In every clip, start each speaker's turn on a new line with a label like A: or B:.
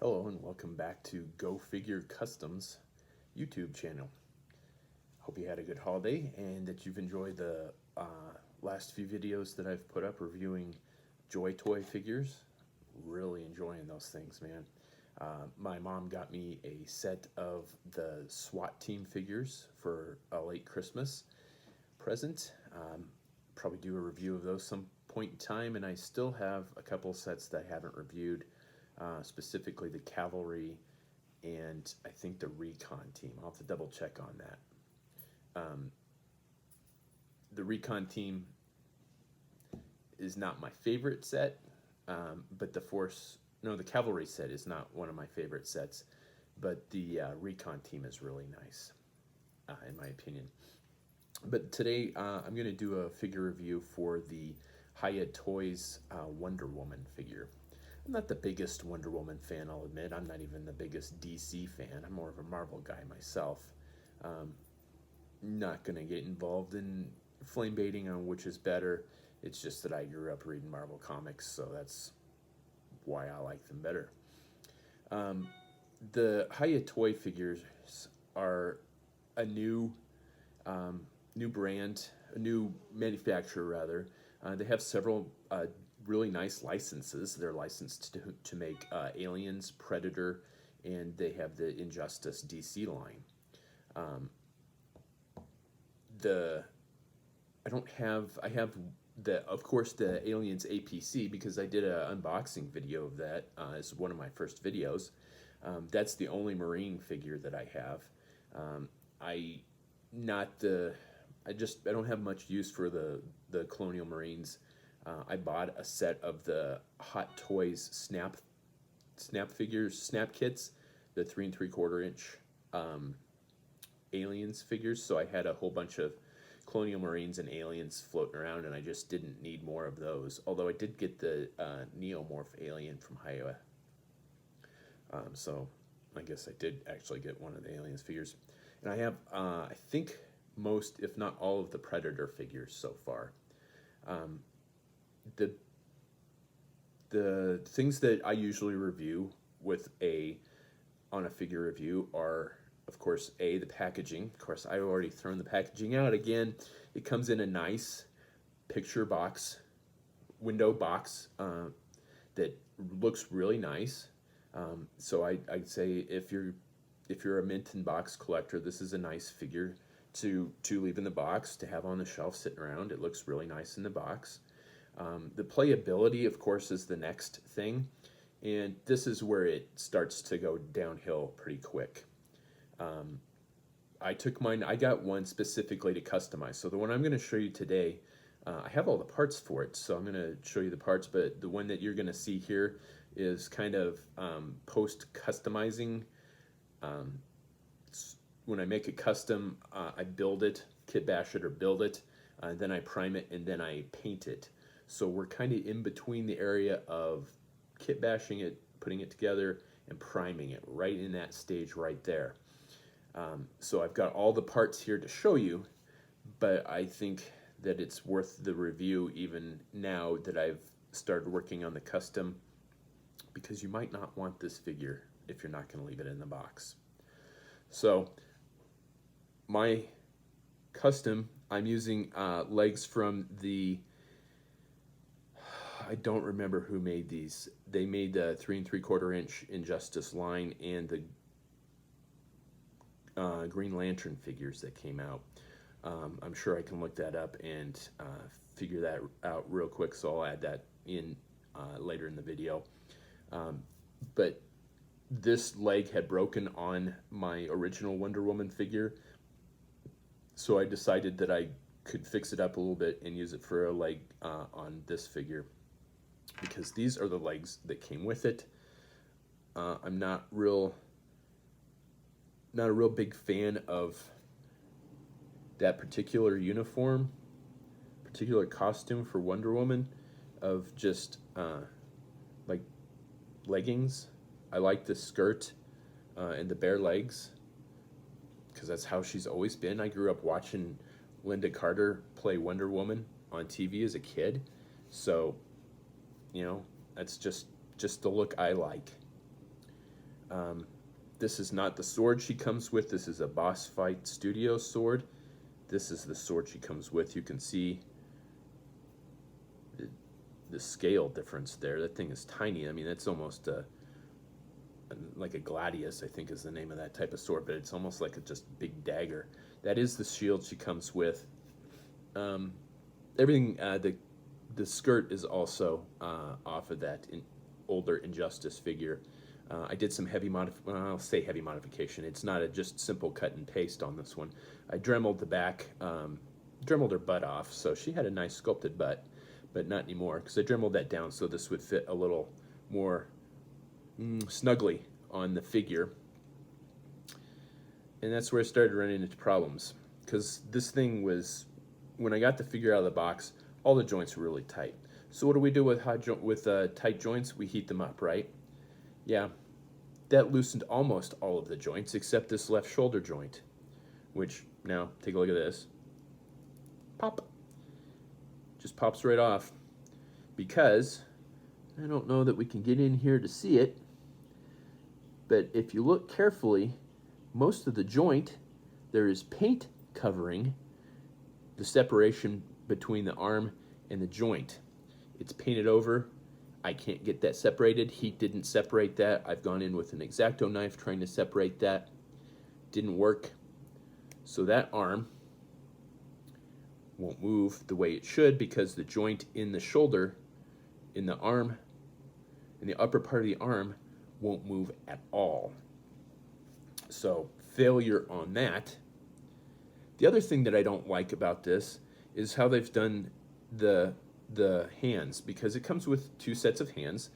A: Hello and welcome back to Go Figure Customs YouTube channel. Hope you had a good holiday and that you've enjoyed the last few videos that I've put up reviewing Joy Toy figures. Really enjoying those things, man. My mom got me a set of the SWAT team figures for a late Christmas present. Probably do a review of those some point in time, and I still have a couple sets that I haven't reviewed. Specifically the cavalry and I think the recon team. I'll have to double check on that. The recon team is not my favorite set, but the cavalry set is not one of my favorite sets, but the recon team is really nice, in my opinion. But today I'm going to do a figure review for the Hiya Toys Wonder Woman figure. I'm not the biggest Wonder Woman fan, I'll admit. I'm not even the biggest DC fan. I'm more of a Marvel guy myself. Not going to get involved in flame baiting on which is better. It's just that I grew up reading Marvel comics, so that's why I like them better. The Hiya Toy figures are a new brand, a new manufacturer rather. They have several really nice licenses. They're licensed to make Aliens, Predator, and they have the Injustice DC line. I have of course the Aliens APC because I did an unboxing video of that as one of my first videos. That's the only Marine figure that I have. I don't have much use for the Colonial Marines. I bought a set of the Hot Toys snap figures, snap kits, the 3 3/4 inch Aliens figures. So I had a whole bunch of Colonial Marines and Aliens floating around, and I just didn't need more of those. Although I did get the Neomorph Alien from Hiya. So I guess I did actually get one of the Aliens figures. And I have, I think, most, if not all, of the Predator figures so far. The things that I usually review on a figure review are, of course, the packaging. Of course, I've already thrown the packaging out again. It comes in a nice picture box, window box that looks really nice. So I'd say if you're a mint and box collector, this is a nice figure to leave in the box, to have on the shelf sitting around. It looks really nice in the box. The playability, of course, is the next thing, and this is where it starts to go downhill pretty quick. I got one specifically to customize. So the one I'm going to show you today, I have all the parts for it, so I'm going to show you the parts, but the one that you're going to see here is kind of post-customizing. When I make a custom, I build it, kit bash it or build it, then I prime it, and then I paint it. So we're kind of in between the area of kit bashing it, putting it together, and priming it, right in that stage right there. So I've got all the parts here to show you, but I think that it's worth the review even now that I've started working on the custom, because you might not want this figure if you're not going to leave it in the box. So my custom, I'm using legs from I don't remember who made these. They made the 3 3/4 inch Injustice line and the Green Lantern figures that came out. I'm sure I can look that up and figure that out real quick, so I'll add that in later in the video. But this leg had broken on my original Wonder Woman figure, so I decided that I could fix it up a little bit and use it for a leg on this figure, because these are the legs that came with it. I'm not a real big fan of that particular costume for Wonder Woman, of just like leggings. I like the skirt and the bare legs, because that's how she's always been. I grew up watching Linda Carter play Wonder Woman on TV as a kid, so that's just the look I like. This is not the sword she comes with. This is a Boss Fight Studio sword. This is the sword she comes with. You can see the scale difference there. That thing is tiny. I mean, that's almost like a gladius, I think is the name of that type of sword, but it's almost like a just big dagger. That is the shield she comes with. Everything, the skirt is also off of that older Injustice figure. I did some I'll say heavy modification. It's not a just simple cut and paste on this one. I dremeled the back, dremeled her butt off, so she had a nice sculpted butt, but not anymore, because I dremeled that down so this would fit a little more snugly on the figure. And that's where I started running into problems, because this thing was, when I got the figure out of the box, all the joints were really tight. So what do we do with tight joints? We heat them up, right? Yeah, that loosened almost all of the joints except this left shoulder joint, which, now take a look at this. Pop. Just pops right off, because I don't know that we can get in here to see it, but if you look carefully, most of the joint, there is paint covering the separation between the arm and the joint. It's painted over. I can't get that separated. Heat didn't separate that. I've gone in with an X-Acto knife trying to separate that. Didn't work. So that arm won't move the way it should, because the joint in the shoulder, in the arm, in the upper part of the arm, won't move at all. So failure on that. The other thing that I don't like about this is how they've done the hands, because it comes with two sets of hands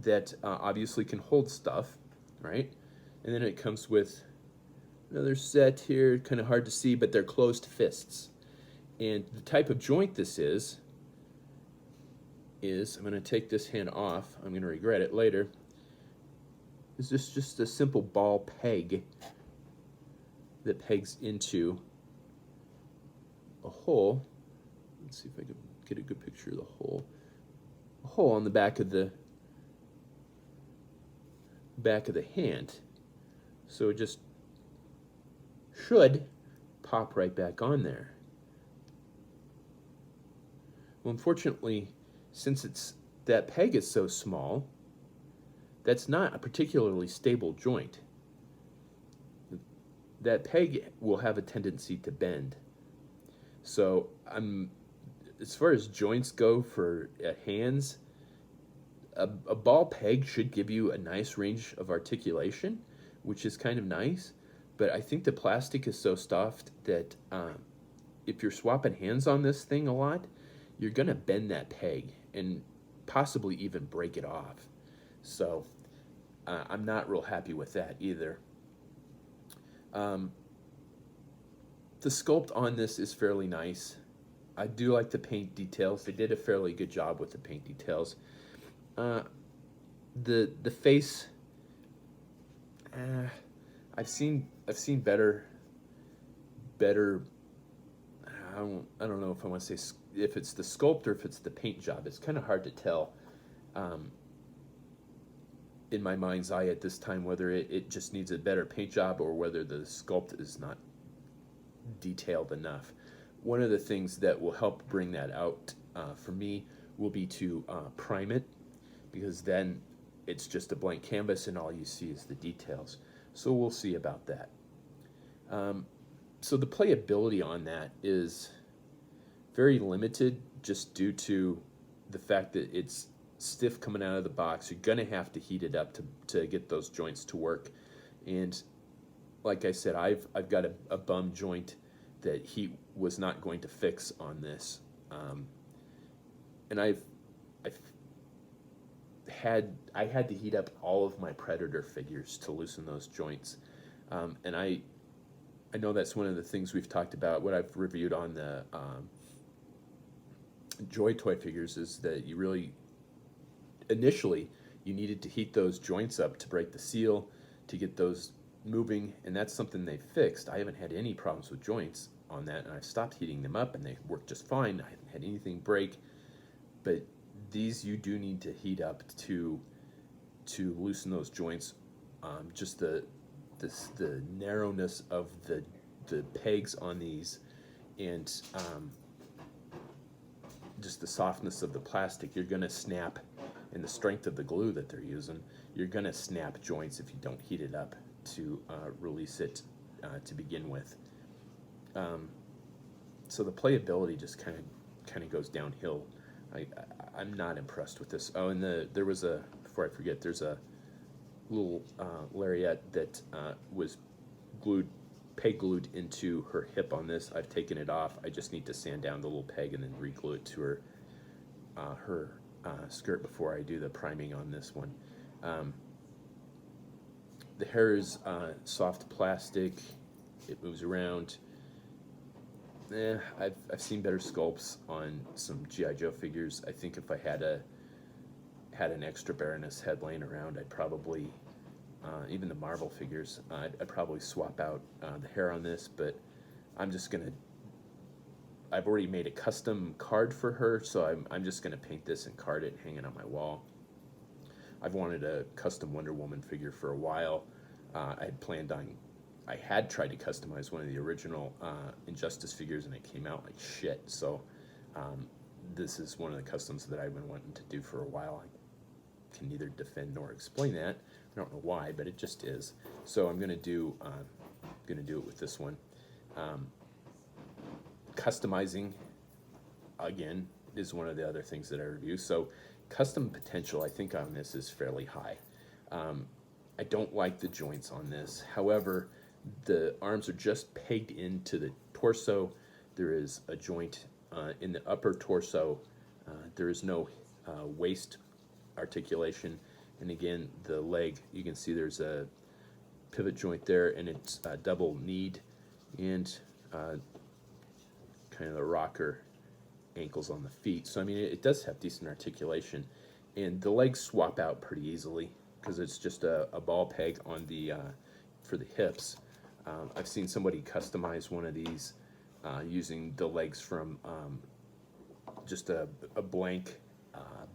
A: that obviously can hold stuff, right? And then it comes with another set here, kind of hard to see, but they're closed fists. And the type of joint this is I'm going to take this hand off. I'm going to regret it later. Is this just a simple ball peg that pegs into a hole? Let's see if I can get a good picture of the hole. A hole on the back of the hand. So it just should pop right back on there. Well, unfortunately, since that peg is so small, that's not a particularly stable joint. That peg will have a tendency to bend. So as far as joints go for hands, a ball peg should give you a nice range of articulation, which is kind of nice. But I think the plastic is so soft that if you're swapping hands on this thing a lot, you're going to bend that peg and possibly even break it off. So I'm not real happy with that either. The sculpt on this is fairly nice. I do like the paint details. They did a fairly good job with the paint details. The face, I've seen better. I don't know if I want to say if it's the sculpt or if it's the paint job. It's kind of hard to tell in my mind's eye at this time whether it just needs a better paint job or whether the sculpt is not detailed enough. One of the things that will help bring that out for me will be to prime it, because then it's just a blank canvas and all you see is the details. So we'll see about that. So the playability on that is very limited, just due to the fact that it's stiff coming out of the box. You're going to have to heat it up to get those joints to work. And like I said, I've got a bum joint that heat was not going to fix on this. And I had to heat up all of my Predator figures to loosen those joints. And I know that's one of the things we've talked about, what I've reviewed on the Joy Toy figures, is that you really, initially, you needed to heat those joints up to break the seal, to get those moving, and that's something they fixed. I haven't had any problems with joints on that, and I've stopped heating them up, and they work just fine. I haven't had anything break, but these you do need to heat up to loosen those joints, just the narrowness of the pegs on these, and just the softness of the plastic, you're going to snap, and the strength of the glue that they're using, you're going to snap joints if you don't heat it up to release it to begin with. So the playability just kind of goes downhill. I'm not impressed with this. Oh, and there was a, before I forget, there's a little lariat that was peg glued into her hip on this. I've taken it off. I just need to sand down the little peg and then re-glue it to her skirt before I do the priming on this one. The hair is soft plastic. It moves around. I've seen better sculpts on some G.I. Joe figures. I think if I had an extra Baroness head laying around, I'd probably, even the Marvel figures, I'd probably swap out the hair on this, but I'm just gonna, I've already made a custom card for her, so I'm just gonna paint this and card it, hang it on my wall. I've wanted a custom Wonder Woman figure for a while. I had tried to customize one of the original Injustice figures, and it came out like shit. So this is one of the customs that I've been wanting to do for a while. I can neither defend nor explain that. I don't know why, but it just is. So I'm gonna do it with this one. Customizing, again, is one of the other things that I review. So custom potential, I think, on this is fairly high. I don't like the joints on this. However, the arms are just pegged into the torso. There is a joint in the upper torso. There is no waist articulation. And again, the leg, you can see there's a pivot joint there, and it's double kneed, and kind of the rocker ankles on the feet. So I mean, it does have decent articulation, and the legs swap out pretty easily because it's just a ball peg on the for the hips. I've seen somebody customize one of these using the legs from just a blank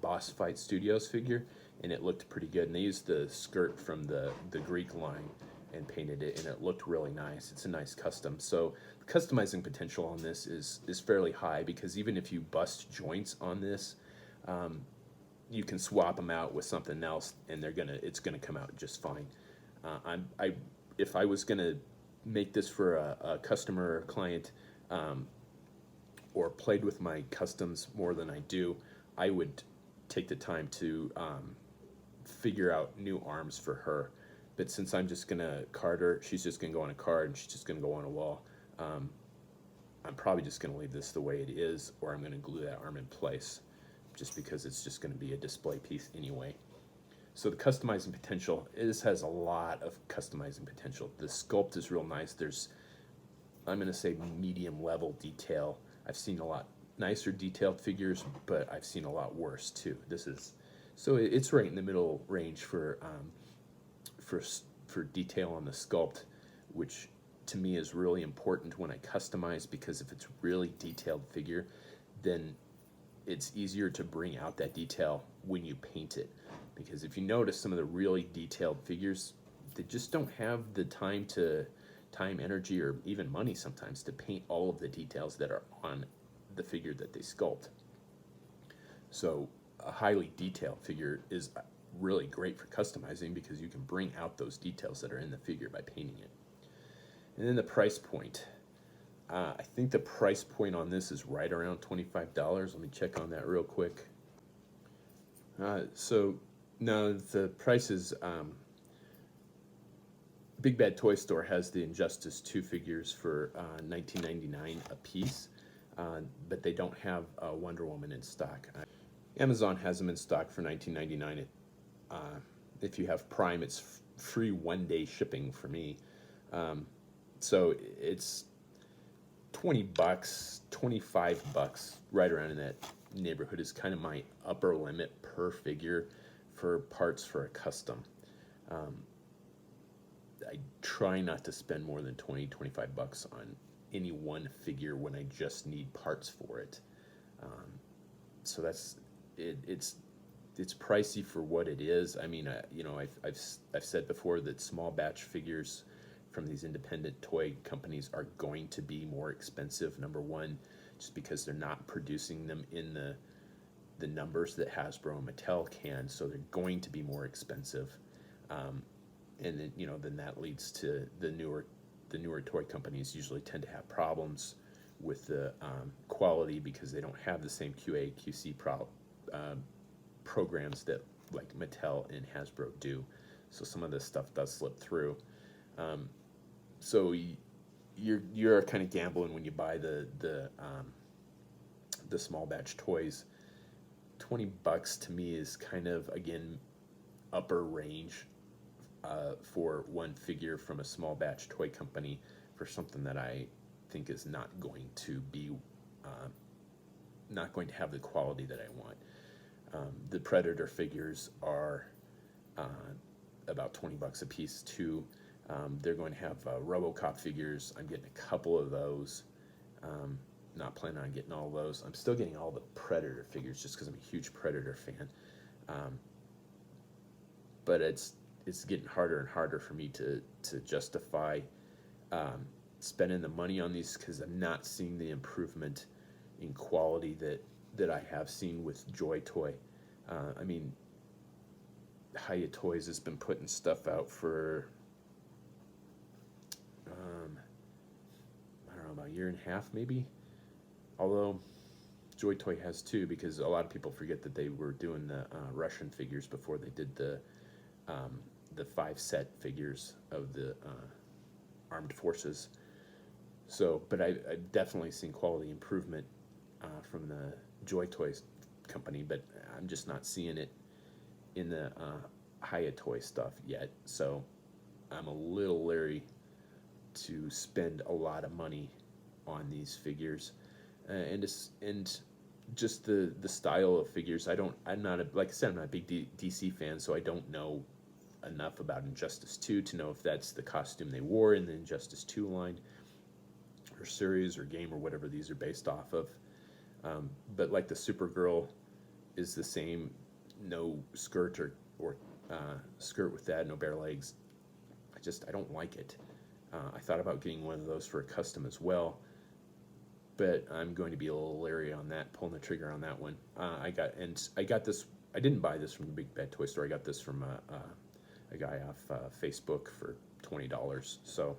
A: Boss Fight Studios figure, and it looked pretty good. And they used the skirt from the Greek line and painted it, and it looked really nice. It's a nice custom. So the customizing potential on this is fairly high, because even if you bust joints on this, you can swap them out with something else, and it's gonna come out just fine. If I was gonna make this for a customer or client, or played with my customs more than I do, I would take the time to figure out new arms for her. But since I'm just gonna card her, she's just gonna go on a card, and she's just gonna go on a wall. I'm probably just gonna leave this the way it is, or I'm gonna glue that arm in place, just because it's just gonna be a display piece anyway. So the customizing potential, this has a lot of customizing potential. The sculpt is real nice. There's, I'm gonna say, medium level detail. I've seen a lot nicer detailed figures, but I've seen a lot worse too. So it's right in the middle range for detail on the sculpt, which to me is really important when I customize, because if it's really detailed figure, then it's easier to bring out that detail when you paint it. Because if you notice, some of the really detailed figures, they just don't have the time, energy, or even money sometimes to paint all of the details that are on the figure that they sculpt. So a highly detailed figure is really great for customizing, because you can bring out those details that are in the figure by painting it. And then the price point. I think the price point on this is right around $25. Let me check on that real quick. So no, the price is, Big Bad Toy Store has the Injustice 2 figures for $19.99 a piece, but they don't have Wonder Woman in stock. Amazon has them in stock for $19.99. If you have Prime, it's free one-day shipping for me. So it's $20, $25, right around in that neighborhood is kind of my upper limit per figure for parts for a custom. I try not to spend more than $20, $25 on any one figure when I just need parts for it. So that's it. It's it's pricey for what it is. I mean, you know, I've said before that small batch figures from these independent toy companies are going to be more expensive. Number one, just because they're not producing them in the numbers that Hasbro and Mattel can, so they're going to be more expensive. And then, you know, then that leads to the newer toy companies usually tend to have problems with the quality because they don't have the same QA QC programs that like Mattel and Hasbro do. So some of this stuff does slip through. So you're kind of gambling when you buy the small batch toys. $20 to me is kind of, again, upper range for one figure from a small batch toy company for something that I think is not going to be not going to have the quality that I want. The Predator figures are about $20 a piece too. They're going to have RoboCop figures. I'm getting a couple of those. Not planning on getting all of those. I'm still getting all the Predator figures just because I'm a huge Predator fan. But it's getting harder and harder for me to justify spending the money on these because I'm not seeing the improvement in quality that I have seen with Joy Toy. I mean, Hiya Toys has been putting stuff out for I don't know, about a year and a half maybe. Although Joy Toy has too, because a lot of people forget that they were doing the Russian figures before they did the 5-set figures of the armed forces. So, but I've definitely seen quality improvement from the Joy Toys company, but I'm just not seeing it in the Hiya Toy stuff yet. So I'm a little leery to spend a lot of money on these figures, and just the style of figures. I'm not like I said, I'm not a big DC fan, so I don't know enough about Injustice 2 to know if that's the costume they wore in the Injustice 2 line or series or game or whatever these are based off of. But like the Supergirl is the same, no skirt or skirt with that, no bare legs. I don't like it. I thought about getting one of those for a custom as well, but I'm going to be a little leery on that, pulling the trigger on that one. I got this. I didn't buy this from the Big Bad Toy Store. I got this from a guy off Facebook for $20. So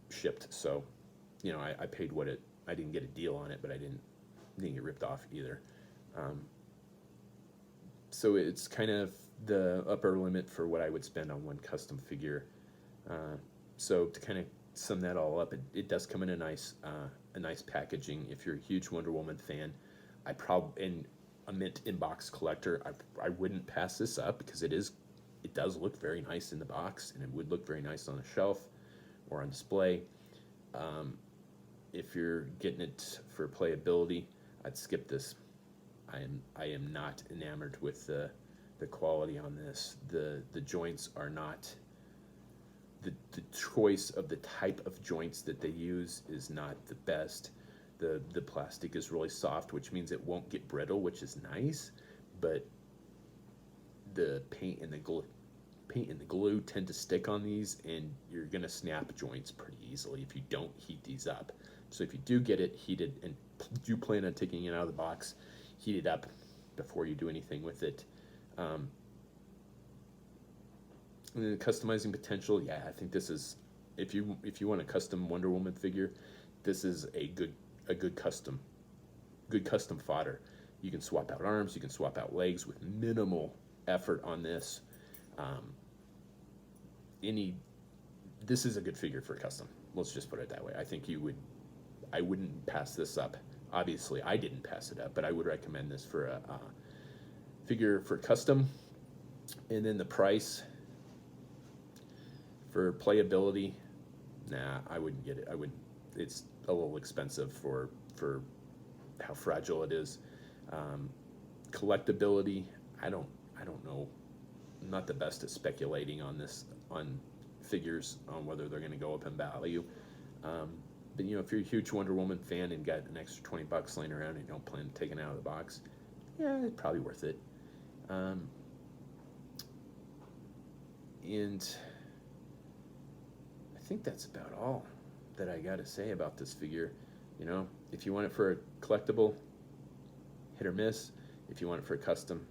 A: shipped. So, you know, I paid what it. I didn't get a deal on it, but I didn't get ripped off either. So it's kind of the upper limit for what I would spend on one custom figure. So to kind of sum that all up, it does come in a nice packaging. If you're a huge Wonder Woman fan, and a mint in-box collector, I wouldn't pass this up because it does look very nice in the box, and it would look very nice on a shelf or on display. If you're getting it for playability, I'd skip this. I am not enamored with the quality on this. The joints are not. The choice of the type of joints that they use is not the best. The plastic is really soft, which means it won't get brittle, which is nice, but the paint and the glue tend to stick on these, and you're gonna snap joints pretty easily if you don't heat these up. So if you do get it heated and do plan on taking it out of the box, heat it up before you do anything with it. And then the customizing potential, yeah, I think this is, if you want a custom Wonder Woman figure, this is a good custom fodder. You can swap out arms, you can swap out legs with minimal effort on this. This is a good figure for a custom. Let's just put it that way. I think I wouldn't pass this up. Obviously, I didn't pass it up, but I would recommend this for a figure for custom. And then the price for playability, nah, I wouldn't get it. It's a little expensive for how fragile it is. Collectability, I don't know. I'm not the best at speculating on figures on whether they're going to go up in value. But you know, if you're a huge Wonder Woman fan and got an extra $20 laying around and you don't plan to take it out of the box, yeah, it's probably worth it. And I think that's about all that I got to say about this figure. You know, if you want it for a collectible, hit or miss. If you want it for a custom,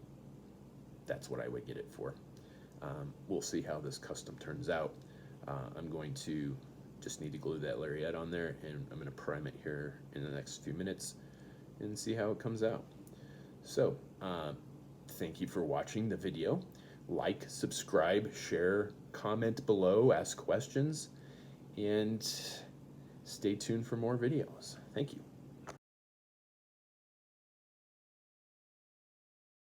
A: that's what I would get it for. We'll see how this custom turns out. I'm going to just need to glue that lariat on there, and I'm going to prime it here in the next few minutes and see how it comes out. So, thank you for watching the video. Like, subscribe, share, comment below, ask questions, and stay tuned for more videos. Thank you.